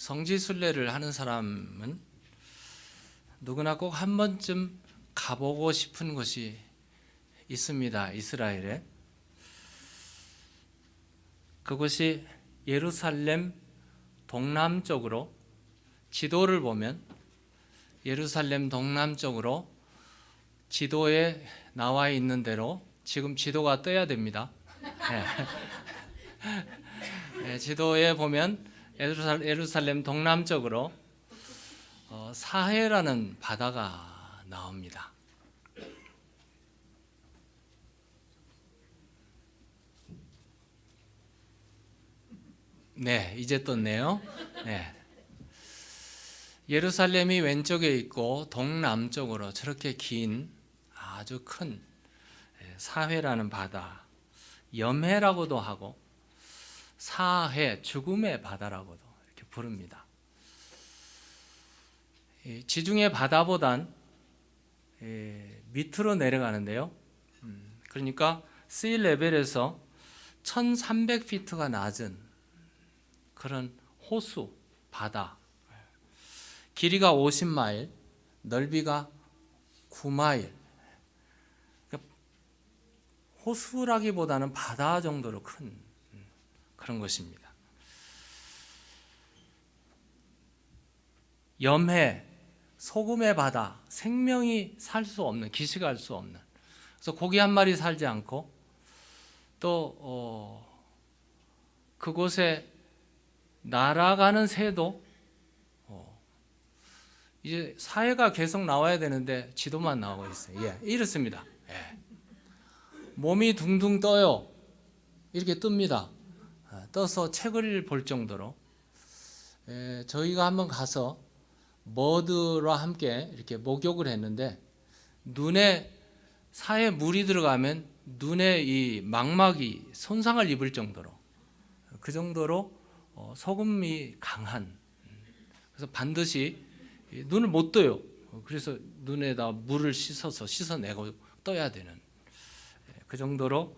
성지순례를 하는 사람은 누구나 꼭 한 번쯤 가보고 싶은 곳이 있습니다. 이스라엘에. 그곳이 예루살렘 동남쪽으로, 지도를 보면 예루살렘 동남쪽으로 지도에 나와 있는 대로, 지금 지도가 떠야 됩니다. 지도에 보면 예루살렘 동남쪽으로 사해라는 바다가 나옵니다. 네, 이제 떴네요. 네. 예루살렘이 왼쪽에 있고 동남쪽으로 저렇게 긴 아주 큰 사해라는 바다, 염해라고도 하고 사해, 죽음의 바다라고도 이렇게 부릅니다. 지중해 바다보단 밑으로 내려가는데요. 그러니까 sea 레벨에서 1300피트가 낮은 그런 호수, 바다. 길이가 50마일, 넓이가 9마일. 그러니까 호수라기보다는 바다 정도로 큰 그런 것입니다. 염해, 소금의 바다, 생명이 살 수 없는, 기식할 수 없는. 그래서 고기 한 마리 살지 않고 또 그곳에 날아가는 새도 이제 사해가 계속 나와야 되는데 지도만 나오고 있어요. 이렇습니다. 몸이 둥둥 떠요. 이렇게 뜹니다. 떠서 책을 볼 정도로. 저희가 한번 가서 머드와 함께 이렇게 목욕을 했는데, 눈에 사해 물이 들어가면 눈에 이 망막이 손상을 입을 정도로, 그 정도로 소금이 강한. 그래서 반드시 눈을 못 떠요. 그래서 눈에다 물을 씻어내고 떠야 되는 그 정도로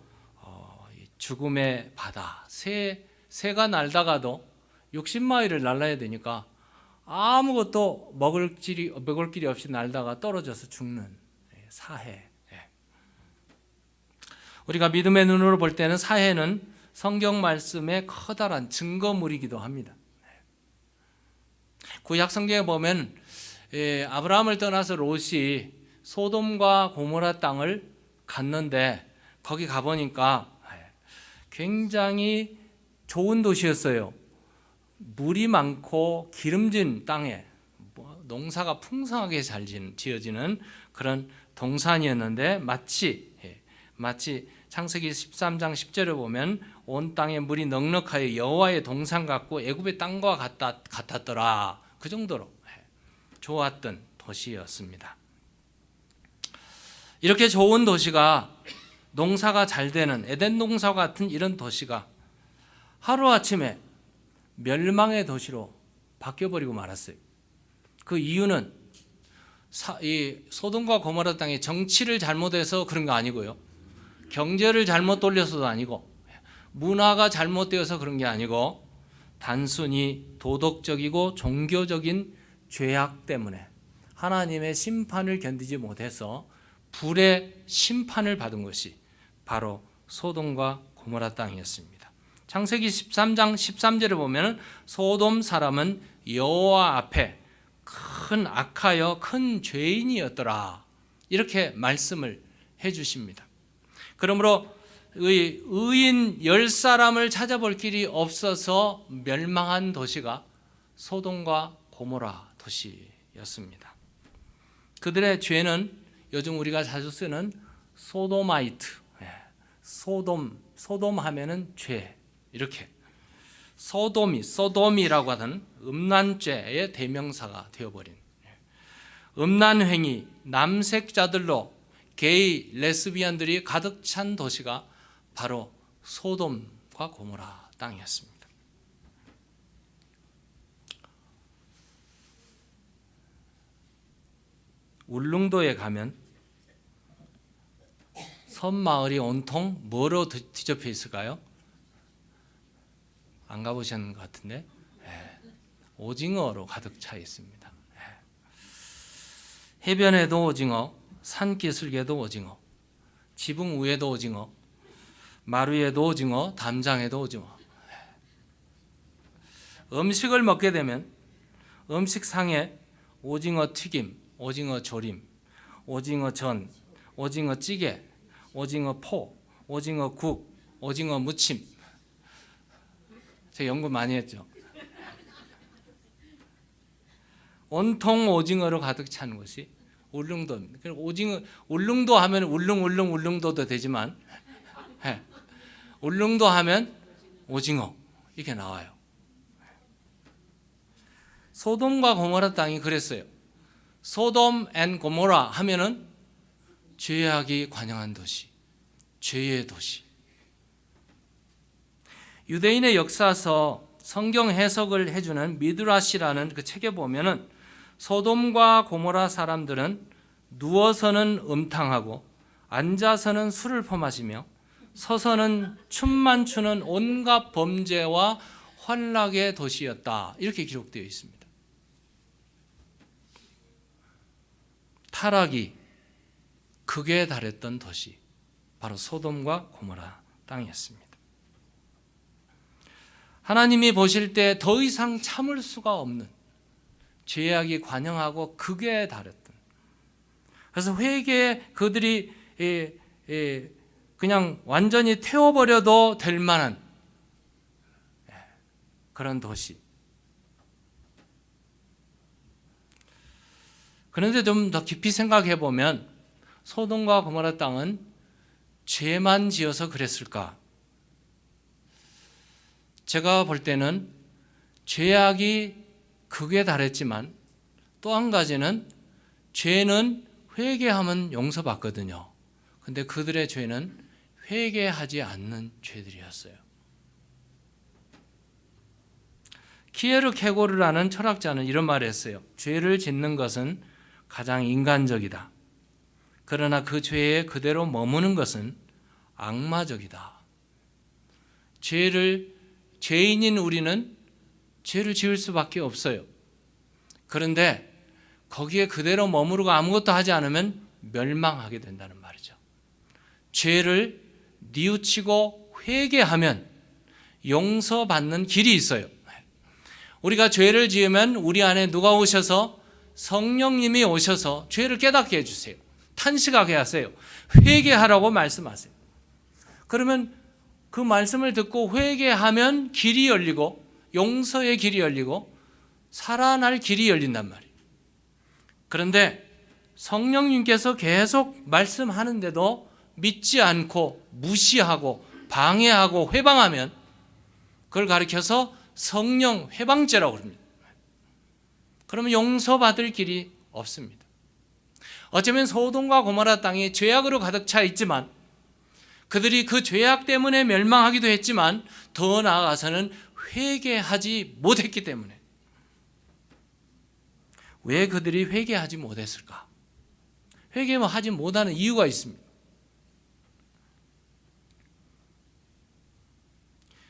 죽음의 바다. 새가 날다가도 60마일을 날아야 되니까 아무것도 먹을 길이 없이 날다가 떨어져서 죽는 사해. 우리가 믿음의 눈으로 볼 때는 사해는 성경 말씀의 커다란 증거물이기도 합니다. 구약 성경에 보면 아브라함을 떠나서 롯이 소돔과 고모라 땅을 갔는데, 거기 가보니까 굉장히 좋은 도시였어요. 물이 많고 기름진 땅에 농사가 풍성하게 잘 지어지는 그런 동산이었는데, 마치 창세기 13장 10절에 보면 온 땅에 물이 넉넉하여 여호와의 동산 같고 애굽의 땅과 같았더라. 그 정도로 좋았던 도시였습니다. 이렇게 좋은 도시가, 농사가 잘 되는 에덴 동산과 같은 이런 도시가 하루아침에 멸망의 도시로 바뀌어버리고 말았어요. 그 이유는 이 소돔과 고모라 땅의 정치를 잘못해서 그런 거 아니고요, 경제를 잘못 돌려서도 아니고, 문화가 잘못되어서 그런 게 아니고, 단순히 도덕적이고 종교적인 죄악 때문에 하나님의 심판을 견디지 못해서 불의 심판을 받은 것이 바로 소돔과 고모라 땅이었습니다. 창세기 13장 13절에 보면 소돔 사람은 여호와 앞에 큰 악하여 큰 죄인이었더라, 이렇게 말씀을 해주십니다. 그러므로 의인 10사람을 찾아볼 길이 없어서 멸망한 도시가 소돔과 고모라 도시였습니다. 그들의 죄는 요즘 우리가 자주 쓰는 소도마이트, 소돔 하면은 죄, 이렇게 소돔이라고 하는 음란죄의 대명사가 되어버린, 음란행위, 남색자들로 게이, 레스비안들이 가득 찬 도시가 바로 소돔과 고모라 땅이었습니다. 울릉도에 가면 섬마을이 온통 뭐로 뒤덮여 있을까요? 안 가보셨는 것 같은데, 오징어로 가득 차 있습니다. 해변에도 오징어, 산기슭에도 오징어, 지붕 위에도 오징어, 말 위에도 오징어, 담장에도 오징어. 음식을 먹게 되면 음식상에 오징어 튀김, 오징어 조림, 오징어 전, 오징어 찌개, 오징어 포, 오징어 국, 오징어 무침. 제가 연구 많이 했죠. 온통 오징어로 가득 찬 것이 울릉도입니다. 오징어, 울릉도 하면 울릉도도 되지만 울릉도 하면 오징어 이렇게 나와요. 소돔과 고모라 땅이 그랬어요. 소돔 앤 고모라 하면은 죄악이 관영한 도시, 죄의 도시. 유대인의 역사서 성경 해석을 해주는 미드라시라는 그 책에 보면은 소돔과 고모라 사람들은 누워서는 음탕하고 앉아서는 술을 퍼마시며 서서는 춤만 추는 온갖 범죄와 환락의 도시였다. 이렇게 기록되어 있습니다. 타락이 극에 달했던 도시, 바로 소돔과 고모라 땅이었습니다. 하나님이 보실 때 더 이상 참을 수가 없는 죄악이 관영하고 극에 달했던, 그래서 회개에 그들이 그냥 완전히 태워버려도 될 만한 그런 도시. 그런데 좀 더 깊이 생각해 보면 소돔과 고모라 땅은 죄만 지어서 그랬을까? 제가 볼 때는 죄악이 극에 달했지만 또 한 가지는 죄는 회개하면 용서받거든요. 근데 그들의 죄는 회개하지 않는 죄들이었어요. 키에르케고르라는 철학자는 이런 말을 했어요. 죄를 짓는 것은 가장 인간적이다. 그러나 그 죄에 그대로 머무는 것은 악마적이다. 죄인인 우리는 죄를 지을 수밖에 없어요. 그런데 거기에 그대로 머무르고 아무것도 하지 않으면 멸망하게 된다는 말이죠. 죄를 뉘우치고 회개하면 용서받는 길이 있어요. 우리가 죄를 지으면 우리 안에 누가 오셔서 성령님이 오셔서 죄를 깨닫게 해주세요. 탄식하게 하세요. 회개하라고 말씀하세요. 그러면 그 말씀을 듣고 회개하면 길이 열리고 용서의 길이 열리고 살아날 길이 열린단 말이에요. 그런데 성령님께서 계속 말씀하는데도 믿지 않고 무시하고 방해하고 회방하면 그걸 가리켜서 성령 회방죄라고 합니다. 그러면 용서받을 길이 없습니다. 어쩌면 소돔과 고모라 땅이 죄악으로 가득 차 있지만 그들이 그 죄악 때문에 멸망하기도 했지만 더 나아가서는 회개하지 못했기 때문에. 왜 그들이 회개하지 못했을까? 회개하지 못하는 이유가 있습니다.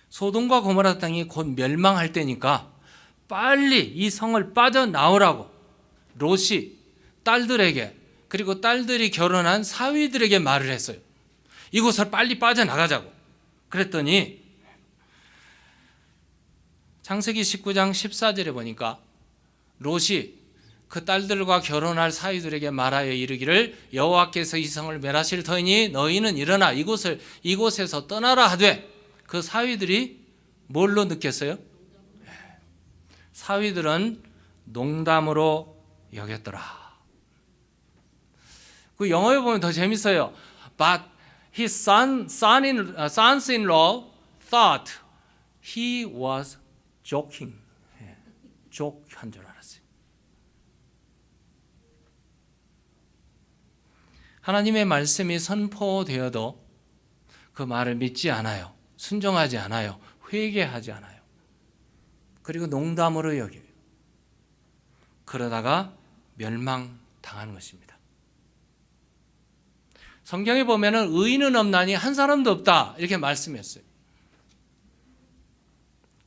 소돔과 고모라 땅이 곧 멸망할 때니까 빨리 이 성을 빠져나오라고 롯이 딸들에게, 그리고 딸들이 결혼한 사위들에게 말을 했어요. 이곳을 빨리 빠져나가자고. 그랬더니 창세기 19장 14절에 보니까 롯이 그 딸들과 결혼할 사위들에게 말하여 이르기를 여호와께서 이 성을 멸하실 터이니 너희는 일어나 이곳에서 떠나라 하되, 그 사위들이 뭘로 느꼈어요? 사위들은 농담으로 여겼더라. 그 영어에 보면 더 재밌어요. But his sons-in-law thought he was joking. 조크한 줄 알았어요. 하나님의 말씀이 선포되어도 그 말을 믿지 않아요. 순종하지 않아요. 회개하지 않아요. 그리고 농담으로 여겨요. 그러다가 멸망당하는 것입니다. 성경에 보면은 의인은 없나니 한 사람도 없다 이렇게 말씀했어요.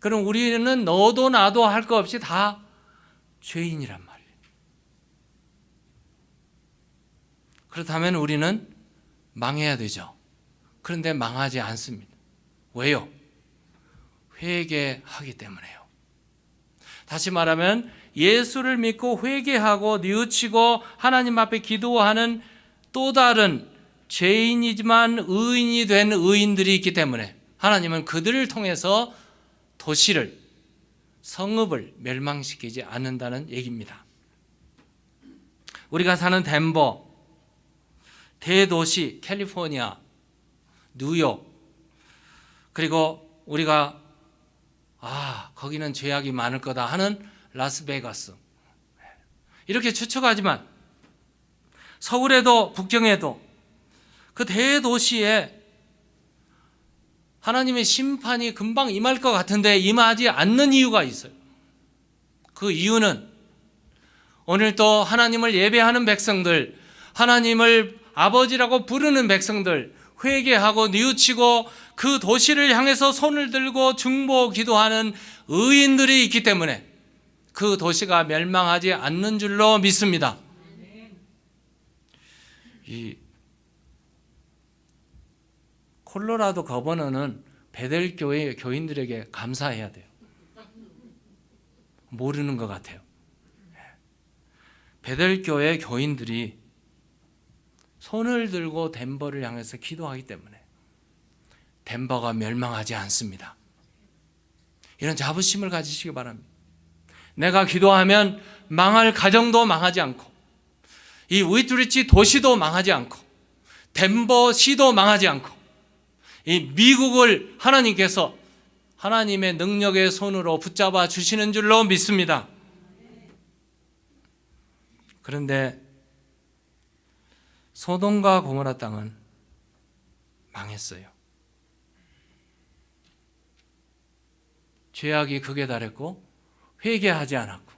그럼 우리는 너도 나도 할 거 없이 다 죄인이란 말이에요. 그렇다면 우리는 망해야 되죠. 그런데 망하지 않습니다. 왜요? 회개하기 때문에요. 다시 말하면 예수를 믿고 회개하고 뉘우치고 하나님 앞에 기도하는 또 다른 죄인이지만 의인이 된 의인들이 있기 때문에 하나님은 그들을 통해서 도시를, 성읍을 멸망시키지 않는다는 얘기입니다. 우리가 사는 덴버, 대도시 캘리포니아, 뉴욕, 그리고 우리가 거기는 죄악이 많을 거다 하는 라스베가스, 이렇게 추측하지만 서울에도 북경에도 그 대도시에 하나님의 심판이 금방 임할 것 같은데 임하지 않는 이유가 있어요. 그 이유는 오늘 또 하나님을 예배하는 백성들, 하나님을 아버지라고 부르는 백성들, 회개하고 뉘우치고 그 도시를 향해서 손을 들고 중보 기도하는 의인들이 있기 때문에 그 도시가 멸망하지 않는 줄로 믿습니다. 이 콜로라도 거버너는 베델 교회 교인들에게 감사해야 돼요. 모르는 것 같아요. 베델 교회 교인들이 손을 들고 덴버를 향해서 기도하기 때문에 덴버가 멸망하지 않습니다. 이런 자부심을 가지시기 바랍니다. 내가 기도하면 망할 가정도 망하지 않고 이 위트리치 도시도 망하지 않고 덴버 시도 망하지 않고 이 미국을 하나님께서 하나님의 능력의 손으로 붙잡아 주시는 줄로 믿습니다. 그런데 소돔과 고모라 땅은 망했어요. 죄악이 극에 달했고 회개하지 않았고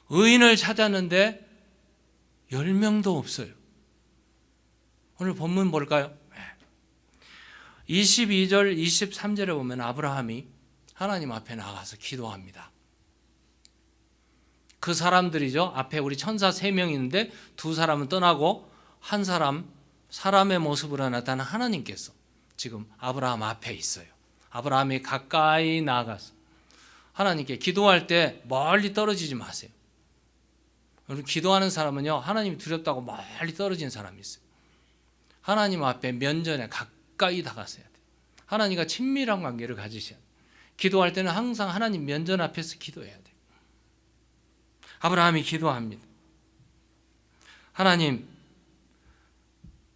의인을 찾았는데 10명도 없어요. 오늘 본문 볼까요? 22절 23절에 보면 아브라함이 하나님 앞에 나가서 기도합니다. 그 사람들이죠. 앞에 우리 천사 3명 있는데 2사람은 떠나고 한 사람, 사람의 모습으로 나타난 하나님께서 지금 아브라함 앞에 있어요. 아브라함이 가까이 나가서 하나님께 기도할 때 멀리 떨어지지 마세요. 여러분, 기도하는 사람은요, 하나님이 두렵다고 멀리 떨어진 사람이 있어요. 하나님 앞에 면전에 가까이 다가서야 돼요. 하나님과 친밀한 관계를 가지셔야 돼요. 기도할 때는 항상 하나님 면전 앞에서 기도해야 돼요. 아브라함이 기도합니다. 하나님,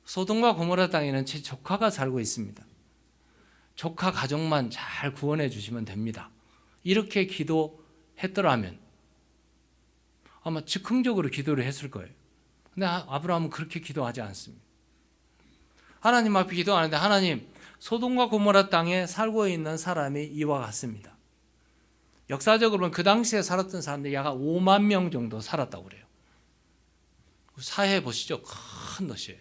소돔과 고모라 땅에는 제 조카가 살고 있습니다. 조카 가족만 잘 구원해 주시면 됩니다. 이렇게 기도했더라면 아마 즉흥적으로 기도를 했을 거예요. 근데 아브라함은 그렇게 기도하지 않습니다. 하나님 앞에 기도하는데 하나님, 소돔과 고모라 땅에 살고 있는 사람이 이와 같습니다. 역사적으로는 그 당시에 살았던 사람들이 약 5만 명 정도 살았다고 그래요. 사해 보시죠. 큰 도시예요.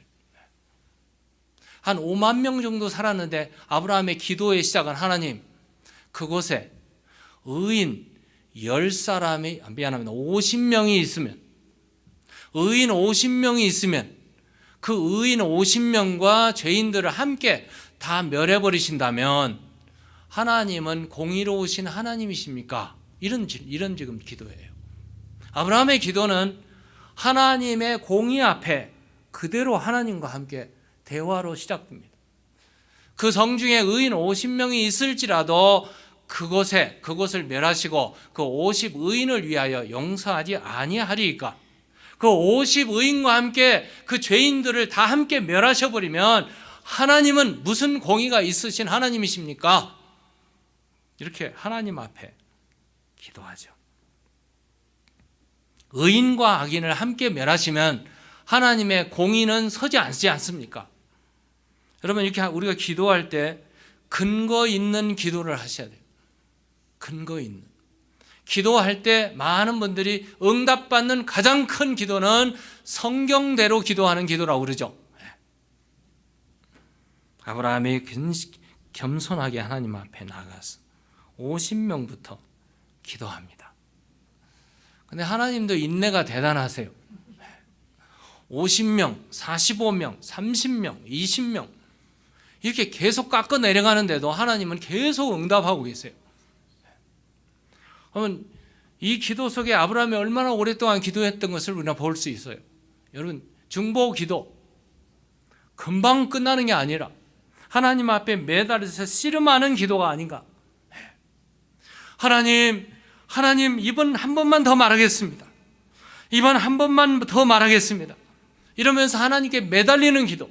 한 5만 명 정도 살았는데 아브라함의 기도의 시작은 하나님, 그곳에 의인 10사람이, 미안합니다, 50명이 있으면, 의인 50명이 있으면 그 의인 50명과 죄인들을 함께 다 멸해버리신다면 하나님은 공의로우신 하나님이십니까? 이런 지금 기도예요. 아브라함의 기도는 하나님의 공의 앞에 그대로 하나님과 함께 대화로 시작됩니다. 그 성중에 의인 50명이 있을지라도 그것을 멸하시고 그 50의인을 위하여 용서하지 아니하리이까? 그 50의인과 함께 그 죄인들을 다 함께 멸하셔버리면 하나님은 무슨 공의가 있으신 하나님이십니까? 이렇게 하나님 앞에 기도하죠. 의인과 악인을 함께 멸하시면 하나님의 공의는 서지 않습니까? 여러분, 이렇게 우리가 기도할 때 근거 있는 기도를 하셔야 돼요. 근거 있는. 기도할 때 많은 분들이 응답받는 가장 큰 기도는 성경대로 기도하는 기도라고 그러죠. 아브라함이 겸손하게 하나님 앞에 나가서 50명부터 기도합니다. 근데 하나님도 인내가 대단하세요. 50명, 45명, 30명, 20명 이렇게 계속 깎아 내려가는데도 하나님은 계속 응답하고 계세요. 그러면 이 기도 속에 아브라함이 얼마나 오랫동안 기도했던 것을 우리가 볼 수 있어요. 여러분, 중보 기도 금방 끝나는 게 아니라 하나님 앞에 매달려서 씨름하는 기도가 아닌가. 하나님 이번 한 번만 더 말하겠습니다. 이번 한 번만 더 말하겠습니다. 이러면서 하나님께 매달리는 기도,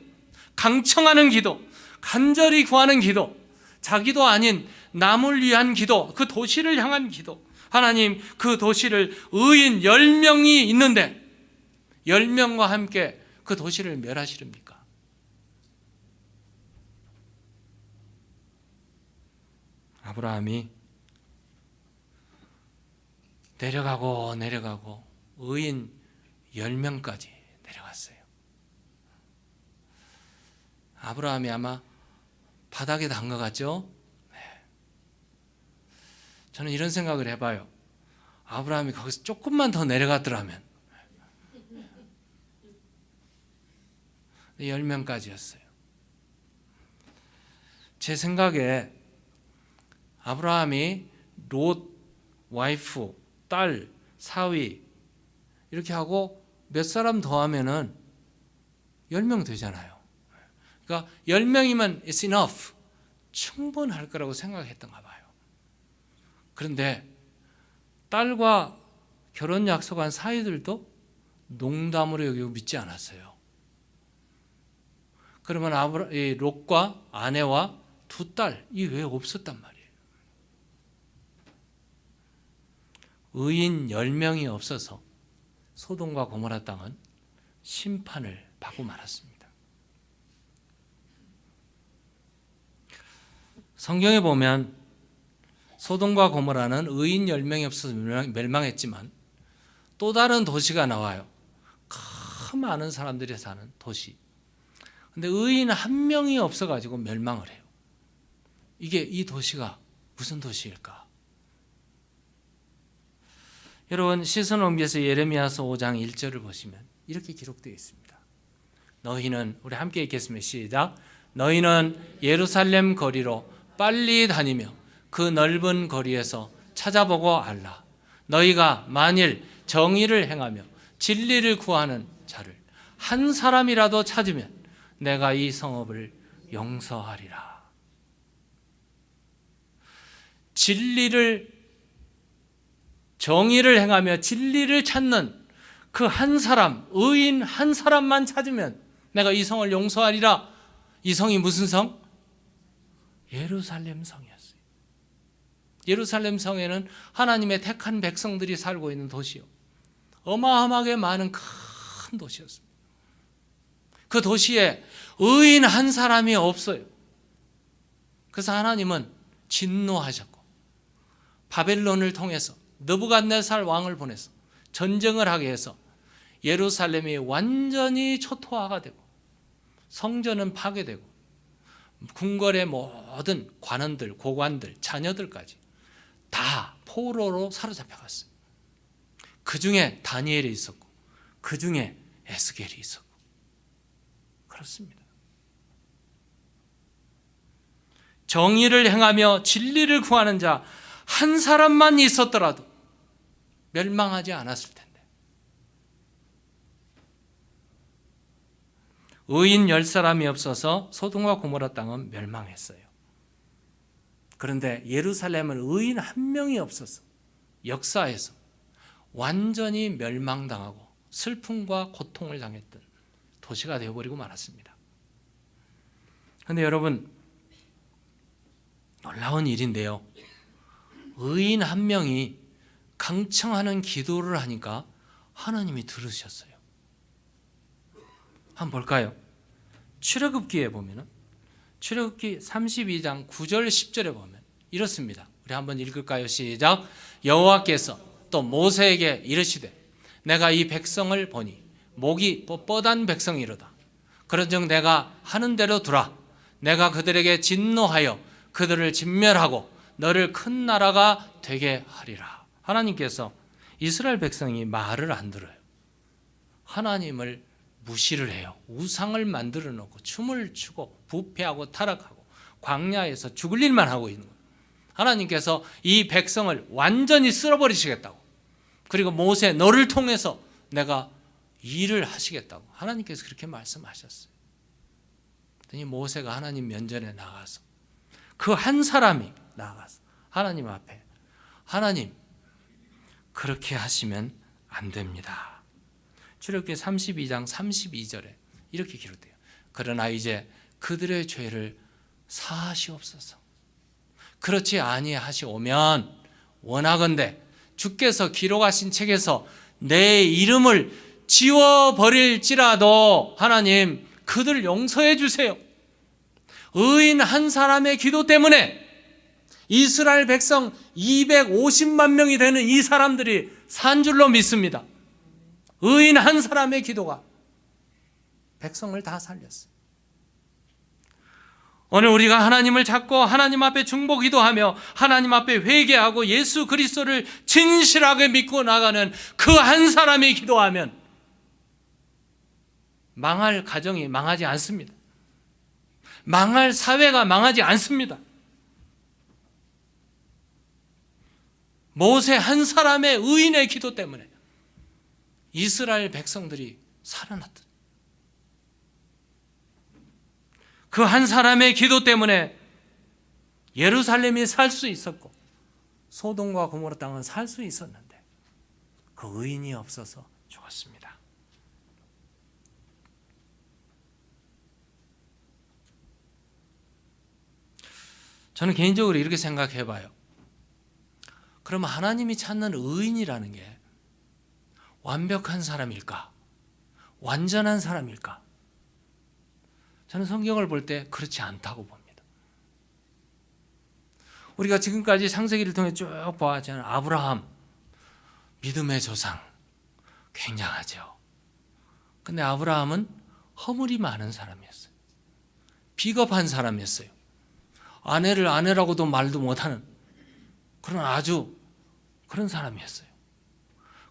강청하는 기도, 간절히 구하는 기도, 자기도 아닌 남을 위한 기도, 그 도시를 향한 기도. 하나님, 그 도시를 의인 10명이 있는데 10명과 함께 그 도시를 멸하시렵니까? 아브라함이 내려가고 의인 10명까지 내려갔어요. 아브라함이 아마 바닥에 닿은 것 같죠? 네. 저는 이런 생각을 해봐요. 아브라함이 거기서 조금만 더 내려갔더라면 10명까지였어요. 제 생각에 아브라함이 롯 와이프, 딸, 사위 이렇게 하고 몇 사람 더하면은 10명 되잖아요. 그러니까 10명이면 it's enough, 충분할 거라고 생각했던가 봐요. 그런데 딸과 결혼 약속한 사이들도 농담으로 여기고 믿지 않았어요. 그러면 롯과 아내와 두 딸이 왜 없었단 말이에요? 의인 10명이 없어서 소돔과 고모라 땅은 심판을 받고 말았습니다. 성경에 보면 소돔과 고모라는 의인 10명이 없어서 멸망했지만 또 다른 도시가 나와요. 그 많은 사람들이 사는 도시. 근데 의인 한 명이 없어가지고 멸망을 해요. 이 도시가 무슨 도시일까? 여러분, 시선 옮겨서 예레미야서 5장 1절을 보시면 이렇게 기록되어 있습니다. 너희는, 우리 함께 읽겠습니다. 시작. 너희는 예루살렘 거리로 빨리 다니며 그 넓은 거리에서 찾아보고 알라. 너희가 만일 정의를 행하며 진리를 구하는 자를 한 사람이라도 찾으면 내가 이 성읍을 용서하리라. 정의를 행하며 진리를 찾는 그 한 사람, 의인 한 사람만 찾으면 내가 이 성을 용서하리라. 이 성이 무슨 성? 예루살렘 성이었어요. 예루살렘 성에는 하나님의 택한 백성들이 살고 있는 도시요, 어마어마하게 많은 큰 도시였습니다. 그 도시에 의인 한 사람이 없어요. 그래서 하나님은 진노하셨고 바벨론을 통해서 느부갓네살 왕을 보내서 전쟁을 하게 해서 예루살렘이 완전히 초토화가 되고 성전은 파괴되고 궁궐의 모든 관원들, 고관들, 자녀들까지 다 포로로 사로잡혀갔어요. 그 중에 다니엘이 있었고 그 중에 에스겔이 있었고 그렇습니다. 정의를 행하며 진리를 구하는 자 한 사람만 있었더라도 멸망하지 않았을 텐데. 의인 10사람이 없어서 소돔과 고모라 땅은 멸망했어요. 그런데 예루살렘은 의인 한 명이 없어서 역사에서 완전히 멸망당하고 슬픔과 고통을 당했던 도시가 되어버리고 말았습니다. 그런데 여러분, 놀라운 일인데요, 의인 한 명이 강청하는 기도를 하니까 하나님이 들으셨어요. 한번 볼까요? 출애굽기에 보면은, 출애굽기 32장 9절 10절에 보면 이렇습니다. 우리 한번 읽을까요? 시작. 여호와께서 또 모세에게 이르시되 내가 이 백성을 보니 목이 뻣뻣한 백성이로다. 그런즉 내가 하는 대로 두라. 내가 그들에게 진노하여 그들을 진멸하고 너를 큰 나라가 되게 하리라. 하나님께서 이스라엘 백성이 말을 안 들어요. 하나님을 무시를 해요. 우상을 만들어 놓고 춤을 추고 부패하고 타락하고 광야에서 죽을 일만 하고 있는 거예요. 하나님께서 이 백성을 완전히 쓸어버리시겠다고, 그리고 모세 너를 통해서 내가 일을 하시겠다고 하나님께서 그렇게 말씀하셨어요. 그랬더니 모세가 하나님 면전에 나가서, 그 한 사람이 나가서 하나님 앞에, 하나님 그렇게 하시면 안 됩니다. 출애굽기 32장 32절에 이렇게 기록돼요. 그러나 이제 그들의 죄를 사하시옵소서. 그렇지 아니하시오면 원하건대 주께서 기록하신 책에서 내 이름을 지워버릴지라도 하나님 그들을 용서해 주세요. 의인 한 사람의 기도 때문에 이스라엘 백성 250만 명이 되는 이 사람들이 산 줄로 믿습니다. 의인 한 사람의 기도가 백성을 다 살렸어요. 오늘 우리가 하나님을 찾고 하나님 앞에 중보 기도하며 하나님 앞에 회개하고 예수 그리스도를 진실하게 믿고 나가는 그 한 사람이 기도하면 망할 가정이 망하지 않습니다. 망할 사회가 망하지 않습니다. 모세 한 사람의 의인의 기도 때문에 이스라엘 백성들이 살아났다. 그 한 사람의 기도 때문에 예루살렘이 살 수 있었고 소돔과 고모라 땅은 살 수 있었는데 그 의인이 없어서 죽었습니다. 저는 개인적으로 이렇게 생각해 봐요. 그러면 하나님이 찾는 의인이라는 게 완벽한 사람일까? 완전한 사람일까? 저는 성경을 볼 때 그렇지 않다고 봅니다. 우리가 지금까지 창세기를 통해 쭉 보았잖아요. 아브라함, 믿음의 조상, 굉장하죠. 근데 아브라함은 허물이 많은 사람이었어요. 비겁한 사람이었어요. 아내를 아내라고도 말도 못하는 그런 아주 그런 사람이었어요.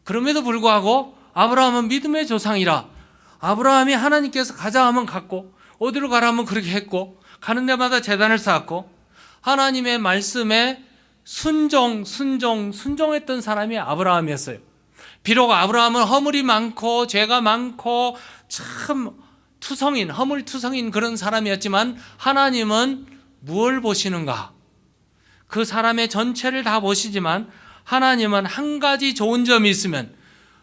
그럼에도 불구하고 아브라함은 믿음의 조상이라 아브라함이 하나님께서 가자 하면 갔고 어디로 가라 하면 그렇게 했고 가는 데마다 제단을 쌓았고 하나님의 말씀에 순종했던 사람이 아브라함이었어요. 비록 아브라함은 허물이 많고 죄가 많고 참 투성인, 허물투성인 그런 사람이었지만 하나님은 무엇을 보시는가? 그 사람의 전체를 다 보시지만 하나님은 한 가지 좋은 점이 있으면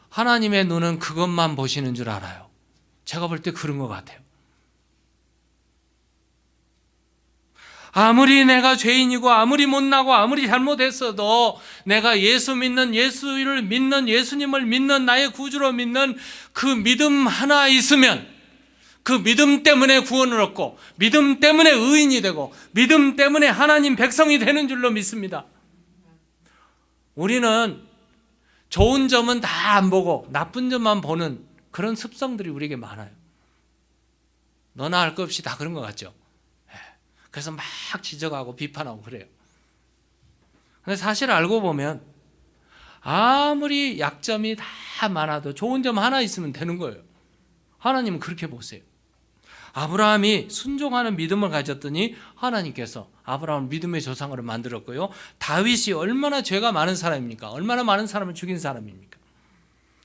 하나님의 눈은 그것만 보시는 줄 알아요. 제가 볼 때 그런 것 같아요. 아무리 내가 죄인이고 아무리 못나고 아무리 잘못했어도 내가 예수를 믿는 예수님을 믿는 나의 구주로 믿는 그 믿음 하나 있으면 그 믿음 때문에 구원을 얻고 믿음 때문에 의인이 되고 믿음 때문에 하나님 백성이 되는 줄로 믿습니다. 우리는 좋은 점은 다 안 보고 나쁜 점만 보는 그런 습성들이 우리에게 많아요. 너나 할 것 없이 다 그런 것 같죠. 그래서 막 지적하고 비판하고 그래요. 근데 사실 알고 보면 아무리 약점이 다 많아도 좋은 점 하나 있으면 되는 거예요. 하나님은 그렇게 보세요. 아브라함이 순종하는 믿음을 가졌더니 하나님께서 아브라함을 믿음의 조상으로 만들었고요. 다윗이 얼마나 죄가 많은 사람입니까? 얼마나 많은 사람을 죽인 사람입니까?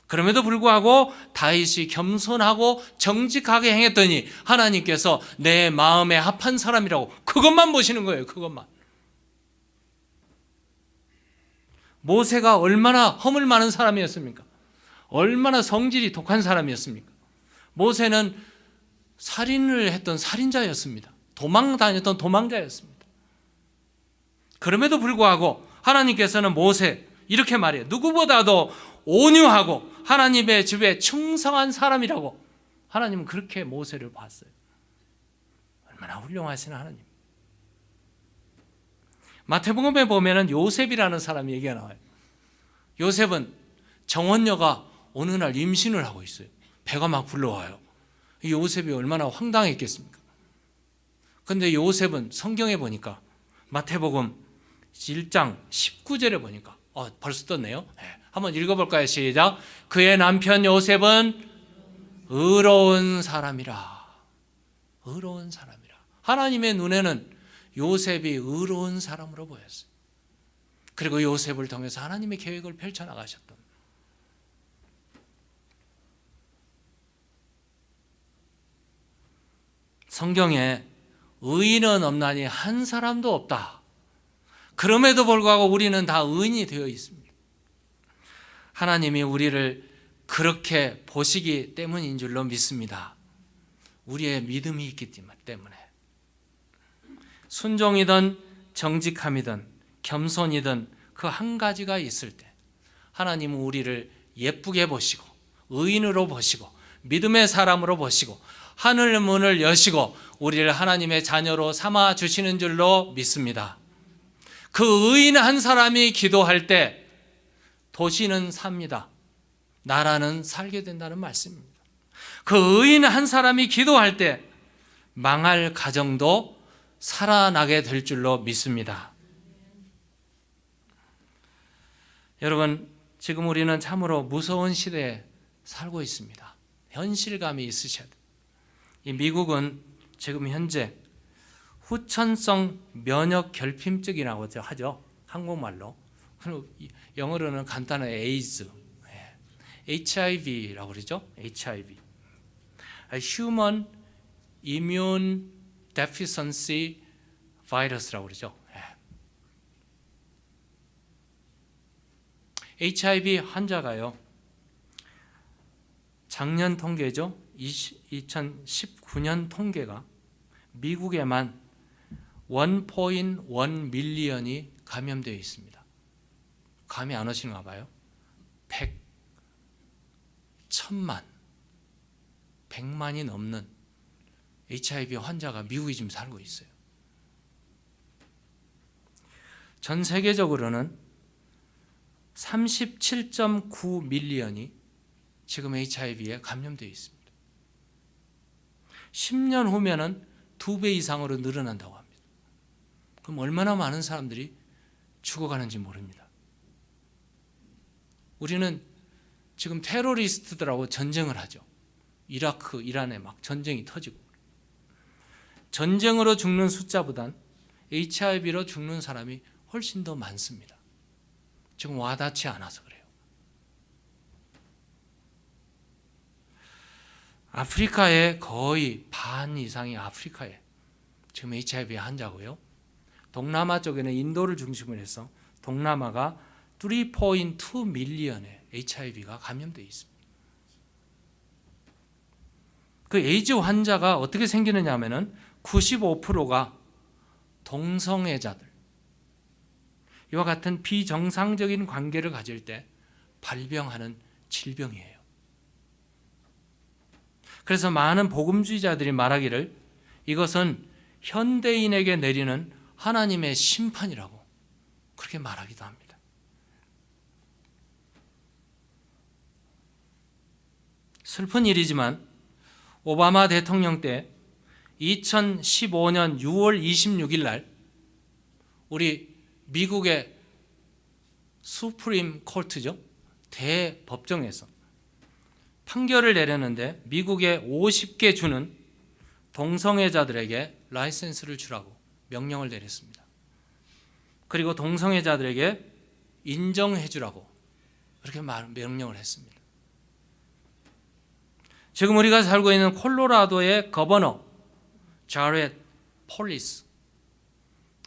그럼에도 불구하고 다윗이 겸손하고 정직하게 행했더니 하나님께서 내 마음에 합한 사람이라고 그것만 보시는 거예요. 그것만. 모세가 얼마나 허물 많은 사람이었습니까? 얼마나 성질이 독한 사람이었습니까? 모세는 살인을 했던 살인자였습니다. 도망 다녔던 도망자였습니다. 그럼에도 불구하고 하나님께서는 모세 이렇게 말해요. 누구보다도 온유하고 하나님의 집에 충성한 사람이라고 하나님은 그렇게 모세를 봤어요. 얼마나 훌륭하신 하나님. 마태복음에 보면은 요셉이라는 사람 얘기가 나와요. 요셉은 정원녀가 어느 날 임신을 하고 있어요. 배가 막 불러와요. 이 요셉이 얼마나 황당했겠습니까? 그런데 요셉은 성경에 보니까 마태복음 1장 19절에 보니까 벌써 떴네요. 한번 읽어볼까요? 시작. 그의 남편 요셉은 의로운 사람이라. 의로운 사람이라. 하나님의 눈에는 요셉이 의로운 사람으로 보였어요. 그리고 요셉을 통해서 하나님의 계획을 펼쳐나가셨던. 성경에 의인은 없나니 한 사람도 없다. 그럼에도 불구하고 우리는 다 의인이 되어 있습니다. 하나님이 우리를 그렇게 보시기 때문인 줄로 믿습니다. 우리의 믿음이 있기 때문에. 순종이든 정직함이든 겸손이든 그 한 가지가 있을 때 하나님은 우리를 예쁘게 보시고 의인으로 보시고 믿음의 사람으로 보시고 하늘 문을 여시고 우리를 하나님의 자녀로 삼아 주시는 줄로 믿습니다. 그 의인 한 사람이 기도할 때 도시는 삽니다. 나라는 살게 된다는 말씀입니다. 그 의인 한 사람이 기도할 때 망할 가정도 살아나게 될 줄로 믿습니다. 여러분, 지금 우리는 참으로 무서운 시대에 살고 있습니다. 현실감이 있으셔야 돼요. 이 미국은 지금 현재 후천성 면역 결핍증이라고 하죠. 한국말로. 영어로는 간단한 에이즈, HIV라고 그러죠. HIV, Human Immune Deficiency Virus라고 그러죠. HIV 환자가요, 작년 통계죠. 2019년 통계가 미국에만 1.1 밀리언이 감염되어 있습니다. 감이 안 오시는가 봐요. 100만이 넘는 HIV 환자가 미국에 지금 살고 있어요. 전 세계적으로는 37.9 밀리언이 지금 HIV에 감염되어 있습니다. 10년 후면은 2배 이상으로 늘어난다고 합니다. 그럼 얼마나 많은 사람들이 죽어가는지 모릅니다. 우리는 지금 테러리스트들하고 전쟁을 하죠. 이라크, 이란에 막 전쟁이 터지고. 전쟁으로 죽는 숫자보단 HIV로 죽는 사람이 훨씬 더 많습니다. 지금 와닿지 않아서 그래요. 아프리카의 거의 반 이상이 아프리카에 지금 HIV 환자고요. 동남아 쪽에는 인도를 중심으로 해서 동남아가 3.2 밀리언의 HIV가 감염되어 있습니다. 그 에이즈 환자가 어떻게 생기느냐 하면은 95%가 동성애자들, 이와 같은 비정상적인 관계를 가질 때 발병하는 질병이에요. 그래서 많은 복음주의자들이 말하기를 이것은 현대인에게 내리는 하나님의 심판이라고 그렇게 말하기도 합니다. 슬픈 일이지만 오바마 대통령 때 2015년 6월 26일 날 우리 미국의 수프림 코트죠. 대법정에서 판결을 내렸는데 미국의 50개 주는 동성애자들에게 라이센스를 주라고 명령을 내렸습니다. 그리고 동성애자들에게 인정해 주라고 그렇게 명령을 했습니다. 지금 우리가 살고 있는 콜로라도의 거버너 자렛 폴리스,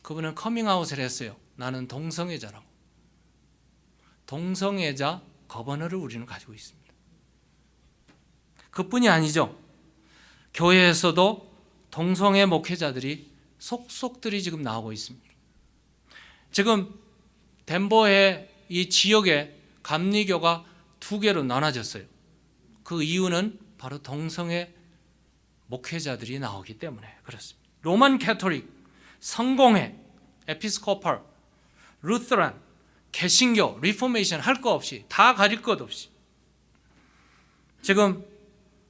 그분은 커밍아웃을 했어요. 나는 동성애자라고. 동성애자 거버너를 우리는 가지고 있습니다. 그뿐이 아니죠. 교회에서도 동성애 목회자들이 속속들이 지금 나오고 있습니다. 지금 덴버의 이 지역에 감리교가 2개로 나눠졌어요. 그 이유는 바로 동성애 목회자들이 나오기 때문에 그렇습니다. 로만 캐토릭, 성공회, 에피스코팔, 루터란, 개신교, 리포메이션 할 거 없이 다 가릴 것 없이 지금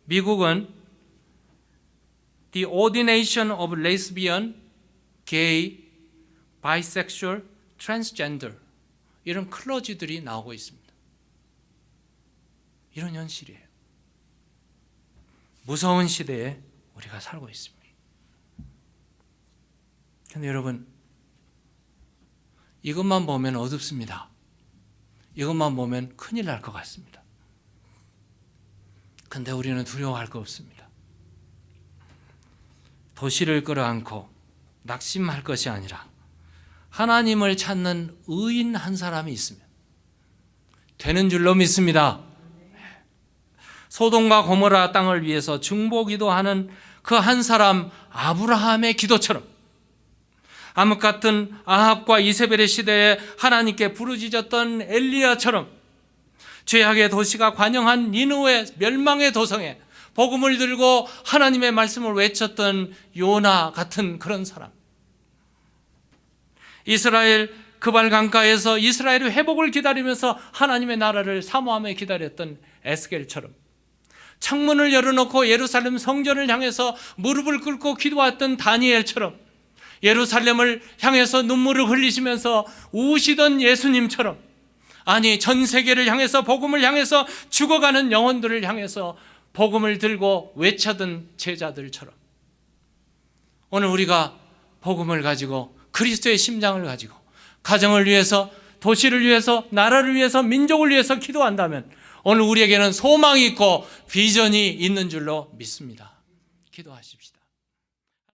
미국은 The Ordination of Lesbian, Gay, Bisexual, 트랜스젠더 이런 클러지들이 나오고 있습니다. 이런 현실이에요. 무서운 시대에 우리가 살고 있습니다. 그런데 여러분, 이것만 보면 어둡습니다. 이것만 보면 큰일 날 것 같습니다. 근데 우리는 두려워할 거 없습니다. 도시를 끌어안고 낙심할 것이 아니라 하나님을 찾는 의인 한 사람이 있으면 되는 줄로 믿습니다. 소돔과 고모라 땅을 위해서 중보기도하는 그 한 사람 아브라함의 기도처럼 암흑 같은 아합과 이세벨의 시대에 하나님께 부르짖었던 엘리야처럼 죄악의 도시가 관영한 니느웨 멸망의 도성에 복음을 들고 하나님의 말씀을 외쳤던 요나 같은 그런 사람, 이스라엘 그발 강가에서 이스라엘의 회복을 기다리면서 하나님의 나라를 사모하며 기다렸던 에스겔처럼 창문을 열어놓고 예루살렘 성전을 향해서 무릎을 꿇고 기도했던 다니엘처럼 예루살렘을 향해서 눈물을 흘리시면서 우시던 예수님처럼, 아니 전 세계를 향해서 복음을 향해서 죽어가는 영혼들을 향해서 복음을 들고 외쳐던 제자들처럼 오늘 우리가 복음을 가지고 그리스도의 심장을 가지고 가정을 위해서, 도시를 위해서, 나라를 위해서, 민족을 위해서 기도한다면 오늘 우리에게는 소망이 있고 비전이 있는 줄로 믿습니다. 기도하십시다.